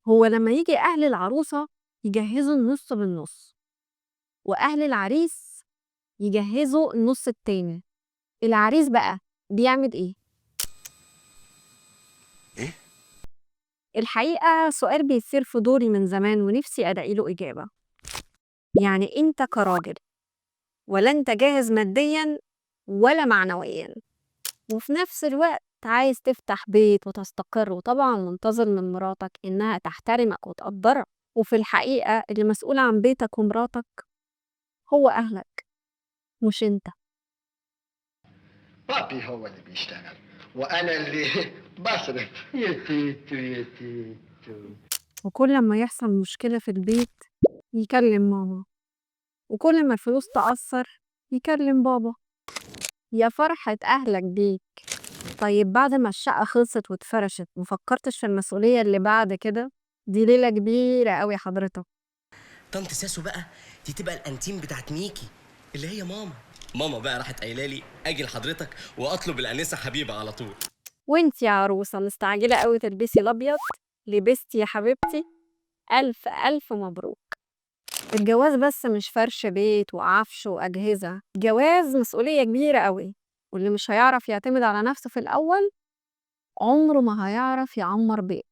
هو لما يجي أهل العروسة يجهزوا النص بالنص، وأهل العريس يجهزوا النص التاني، العريس بقى بيعمل إيه؟ ايه؟ الحقيقة سؤال بيصير في دوري من زمان ونفسي ألاقي له إجابة. يعني أنت كراجل، ولا أنت جاهز ماديا ولا معنويا، وفي نفس الوقت عايز تفتح بيت وتستقر، وطبعا منتظر من مراتك إنها تحترمك وتقدرك، وفي الحقيقة اللي مسؤول عن بيتك ومراتك هو أهلك مش أنت. بابي هو اللي بيشتغل وانا اللي بصرف. يا تيتو يا تيتو. وكل ما يحصل مشكلة في البيت يكلم ماما، وكل ما الفلوس تأثر يكلم بابا. يا فرحة أهلك بيك. طيب بعد ما الشقة خلصت واتفرشت مفكرتش في المسؤولية اللي بعد كده؟ دي ليلة كبيرة أوي حضرتك. طنط ساسو بقى دي تبقى الانتيم بتاعت ميكي اللي هي ماما بقى راحت قايله لي اجي لحضرتك واطلب الانسه حبيبه على طول. وانتي يا عروسة مستعجلة أوي تلبسي الأبيض، لبستي يا حبيبتي، ألف ألف مبروك. الجواز بس مش فرش بيت وعفش وأجهزة، جواز مسؤولية كبيرة أوي، واللي مش هيعرف يعتمد على نفسه في الأول عمره ما هيعرف يعمر بيت.